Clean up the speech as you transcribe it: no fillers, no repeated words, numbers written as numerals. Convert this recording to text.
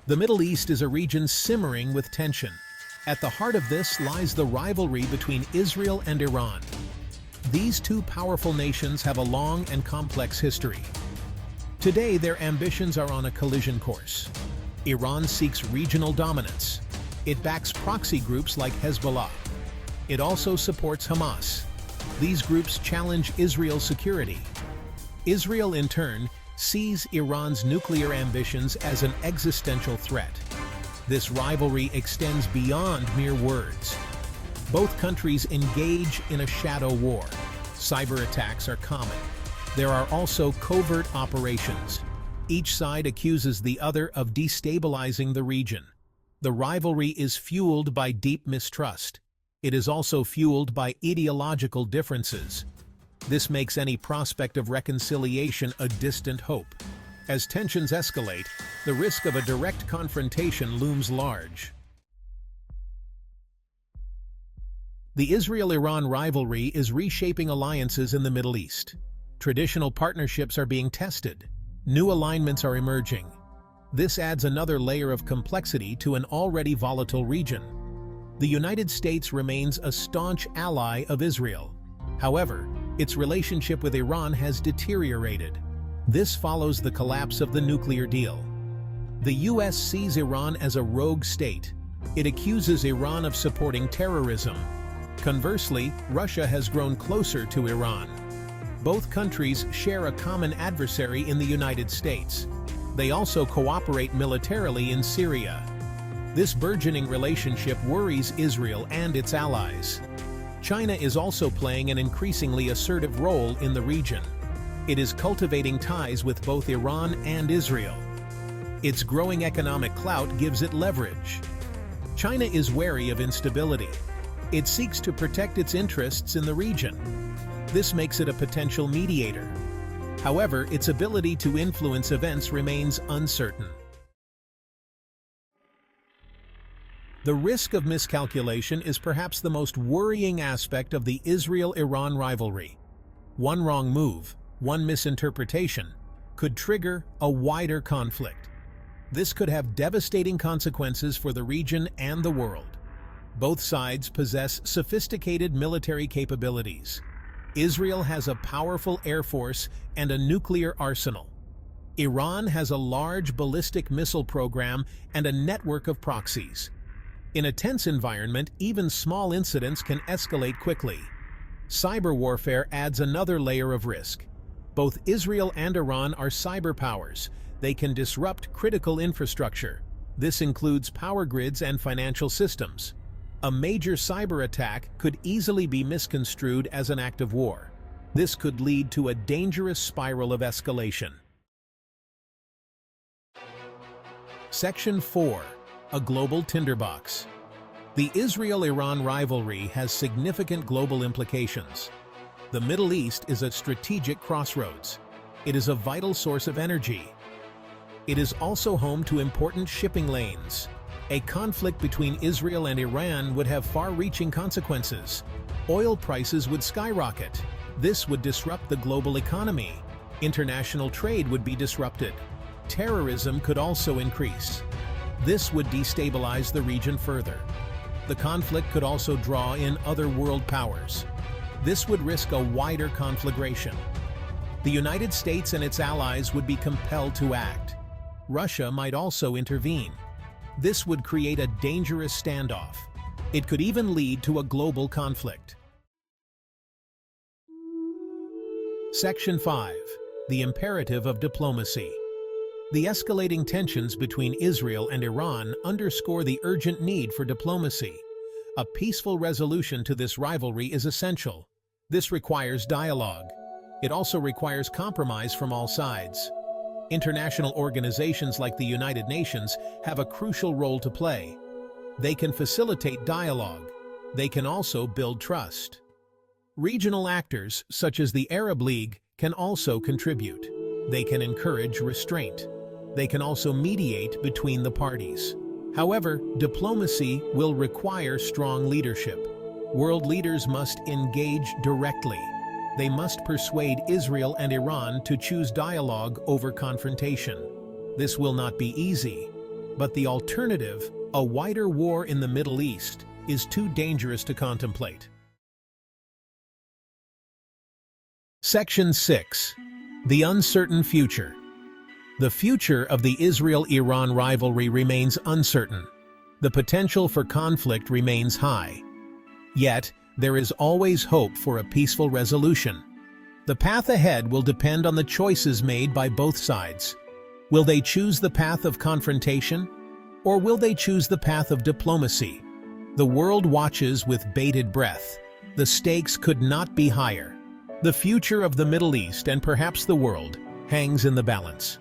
The Middle East is a region simmering with tension. At the heart of this lies the rivalry between Israel and Iran. These two powerful nations have a long and complex history. Today, their ambitions are on a collision course. Iran seeks regional dominance. It backs proxy groups like Hezbollah. It also supports Hamas. These groups challenge Israel's security. Israel, in turn, sees Iran's nuclear ambitions as an existential threat. This rivalry extends beyond mere words. Both countries engage in a shadow war. Cyber attacks are common. There are also covert operations. Each side accuses the other of destabilizing the region. The rivalry is fueled by deep mistrust. It is also fueled by ideological differences. This makes any prospect of reconciliation a distant hope. As tensions escalate, the risk of a direct confrontation looms large. The Israel-Iran rivalry is reshaping alliances in the Middle East. Traditional partnerships are being tested. New alignments are emerging. This adds another layer of complexity to an already volatile region. The United States remains a staunch ally of Israel. However, its relationship with Iran has deteriorated. This follows the collapse of the nuclear deal. The U.S. sees Iran as a rogue state. It accuses Iran of supporting terrorism. Conversely, Russia has grown closer to Iran. Both countries share a common adversary in the United States. They also cooperate militarily in Syria. This burgeoning relationship worries Israel and its allies. China is also playing an increasingly assertive role in the region. It is cultivating ties with both Iran and Israel. Its growing economic clout gives it leverage. China is wary of instability. It seeks to protect its interests in the region. This makes it a potential mediator. However, its ability to influence events remains uncertain. The risk of miscalculation is perhaps the most worrying aspect of the Israel-Iran rivalry. One wrong move, one misinterpretation, could trigger a wider conflict. This could have devastating consequences for the region and the world. Both sides possess sophisticated military capabilities. Israel has a powerful air force and a nuclear arsenal. Iran has a large ballistic missile program and a network of proxies. In a tense environment, even small incidents can escalate quickly. Cyber warfare adds another layer of risk. Both Israel and Iran are cyber powers. They can disrupt critical infrastructure. This includes power grids and financial systems. A major cyber attack could easily be misconstrued as an act of war. This could lead to a dangerous spiral of escalation. Section 4. A global tinderbox. The Israel-Iran rivalry has significant global implications. The Middle East is a strategic crossroads. It is a vital source of energy. It is also home to important shipping lanes. A conflict between Israel and Iran would have far-reaching consequences. Oil prices would skyrocket. This would disrupt the global economy. International trade would be disrupted. Terrorism could also increase. This would destabilize the region further. The conflict could also draw in other world powers. This would risk a wider conflagration. The United States and its allies would be compelled to act. Russia might also intervene. This would create a dangerous standoff. It could even lead to a global conflict. Section 5. The imperative of diplomacy. The escalating tensions between Israel and Iran underscore the urgent need for diplomacy. A peaceful resolution to this rivalry is essential. This requires dialogue. It also requires compromise from all sides. International organizations like the United Nations have a crucial role to play. They can facilitate dialogue. They can also build trust. Regional actors, such as the Arab League, can also contribute. They can encourage restraint. They can also mediate between the parties. However, diplomacy will require strong leadership. World leaders must engage directly. They must persuade Israel and Iran to choose dialogue over confrontation. This will not be easy. But the alternative, a wider war in the Middle East, is too dangerous to contemplate. Section 6. The uncertain future. The future of the Israel-Iran rivalry remains uncertain. The potential for conflict remains high. Yet, there is always hope for a peaceful resolution. The path ahead will depend on the choices made by both sides. Will they choose the path of confrontation, or will they choose the path of diplomacy? The world watches with bated breath. The stakes could not be higher. The future of the Middle East, and perhaps the world, hangs in the balance.